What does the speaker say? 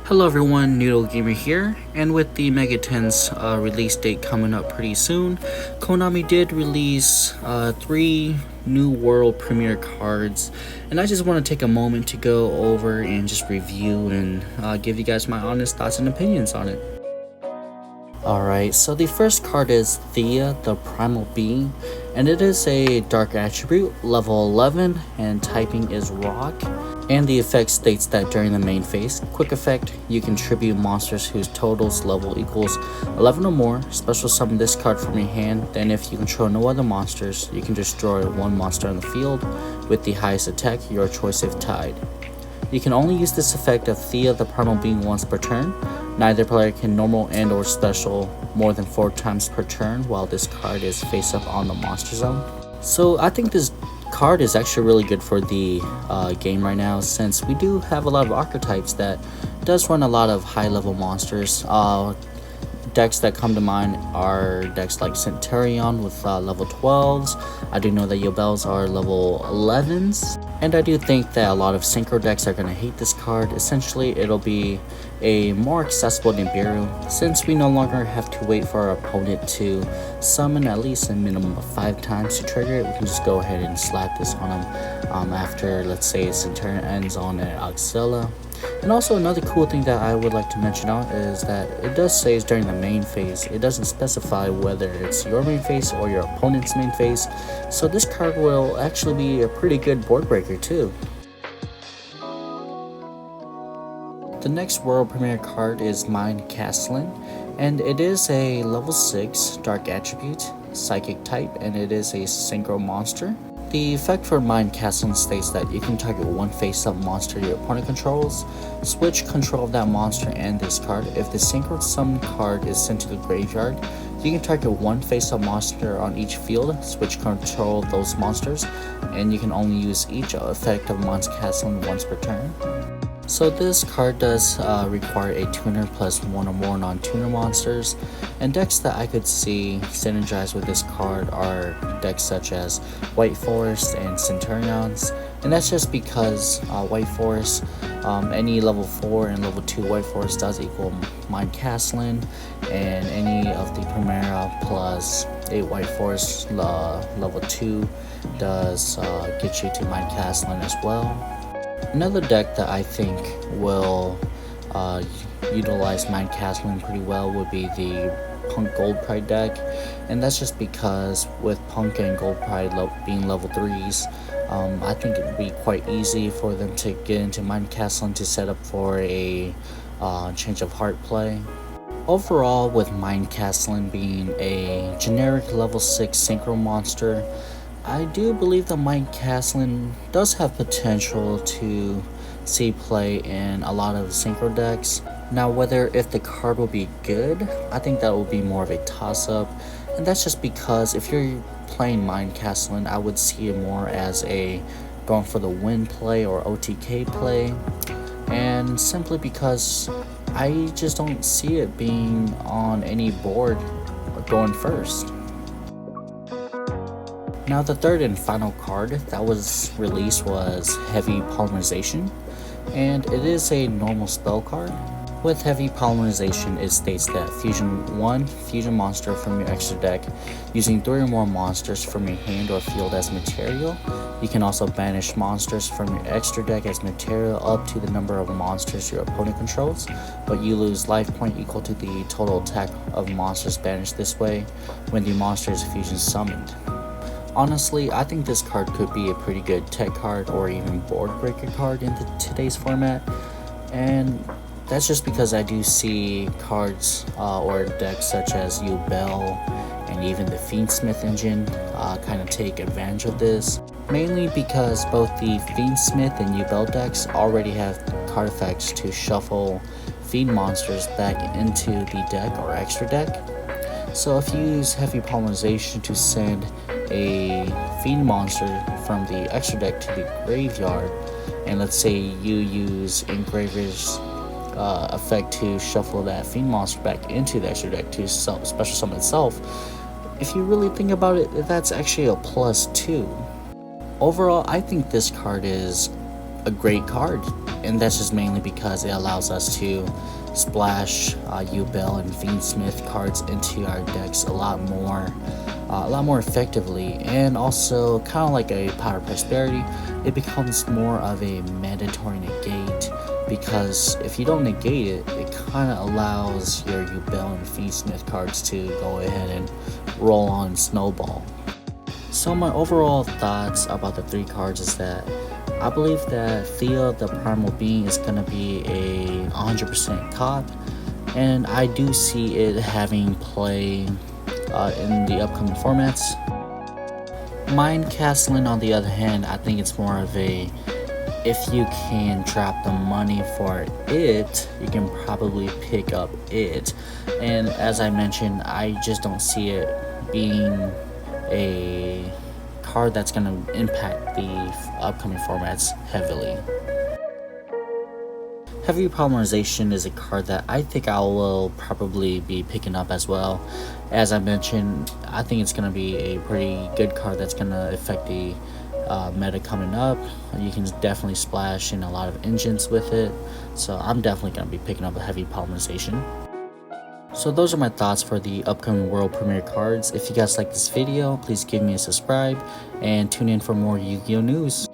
Hello everyone, Noodle Gamer here, and with the Mega 10's release date coming up pretty soon, Konami did release 3 new world premiere cards, and I just want to take a moment to go over and just review and give you guys my honest thoughts and opinions on it. Alright, so the first card is Thea, the Primal Being, and it is a dark attribute, level 11, and typing is rock. And the effect states that during the main phase, quick effect, you can tribute monsters whose totals level equals 11 or more, special summon this card from your hand, then if you control no other monsters, you can destroy one monster on the field with the highest attack, your choice if tied. You can only use this effect of Thea the Primal Being once per turn. Neither player can normal and or special more than 4 times per turn while this card is face up on the monster zone. So I think this card is actually really good for the game right now, since we do have a lot of archetypes that does run a lot of high level monsters. Decks that come to mind are decks like Centurion with level 12s. I do know that Yubels are level 11s, and I do think that a lot of synchro decks are going to hate this card. Essentially, it'll be a more accessible Nibiru, since we no longer have to wait for our opponent to summon at least a minimum of 5 times to trigger it. We can just go ahead and slap this on them after, let's say, Centurion ends on an Auxilla. And also another cool thing that I would like to mention out is that it does say it's during the main phase. It doesn't specify whether it's your main phase or your opponent's main phase, so this card will actually be a pretty good board breaker too. The next world premiere card is Mind Castling, and it is a level 6 dark attribute, psychic type, and it is a synchro monster. The effect for Mind Castling states that you can target one face-up monster your opponent controls, switch control of that monster and this card. If the synchro summon card is sent to the graveyard, you can target one face-up monster on each field, switch control of those monsters, and you can only use each effect of Mind Castling once per turn. So this card does require a tuner plus 1 or more non-tuner monsters, and decks that I could see synergize with this card are decks such as White Forest and Centurions, and that's just because White Forest, any level 4 and level 2 White Forest does equal Mind Castling, and any of the Primera plus 8 White Forest level 2 does get you to Mind Castling as well. Another deck that I think will utilize Mind Castling pretty well would be the Punk Gold Pride deck, and that's just because with Punk and Gold Pride being level 3s, I think it would be quite easy for them to get into Mind Castling to set up for a change of heart play. Overall, with Mind Castling being a generic level 6 synchro monster, I do believe that Mind Castling does have potential to see play in a lot of synchro decks. Now, whether if the card will be good, I think that will be more of a toss-up, and that's just because if you're playing Mind Castling, I would see it more as a going for the win play or OTK play, and simply because I just don't see it being on any board going first. Now, the third and final card that was released was Heavy Polymerization, and it is a normal spell card. With Heavy Polymerization, it states that fusion 1 fusion monster from your extra deck using 3 or more monsters from your hand or field as material. You can also banish monsters from your extra deck as material up to the number of monsters your opponent controls, but you lose life point equal to the total attack of monsters banished this way when the monster is fusion summoned. Honestly, I think this card could be a pretty good tech card or even board breaker card in today's format, and that's just because I do see cards or decks such as Yubel and even the Fiendsmith engine kind of take advantage of this, mainly because both the Fiendsmith and Yubel decks already have card effects to shuffle Fiend monsters back into the deck or extra deck. So if you use Heavy Polymerization to send a Fiend monster from the extra deck to the graveyard, and let's say you use Engraver's effect to shuffle that Fiend monster back into the extra deck to special summon itself, if you really think about it, that's actually a +2. Overall, I think this card is a great card, and that's just mainly because it allows us to splash Yubel and Fiendsmith cards into our decks a lot more effectively, and also kind of like a Power Prosperity, it becomes more of a mandatory negate, because if you don't negate it, it kind of allows your Yubel and Fiendsmith cards to go ahead and roll on Snowball. So my overall thoughts about the 3 cards is that I believe that Thea the Primal Being is going to be a 100% cop, and I do see it having play in the upcoming formats. Mind Castling, on the other hand, I think it's more of a, if you can drop the money for it, you can probably pick up it. And as I mentioned, I just don't see it being a card that's going to impact the upcoming formats heavily. Heavy Polymerization is a card that I think I will probably be picking up as well. As I mentioned, I think it's going to be a pretty good card that's going to affect the meta coming up. You can definitely splash in a lot of engines with it, so I'm definitely going to be picking up a Heavy Polymerization. So those are my thoughts for the upcoming World Premiere cards. If you guys like this video, please give me a subscribe and tune in for more Yu-Gi-Oh news.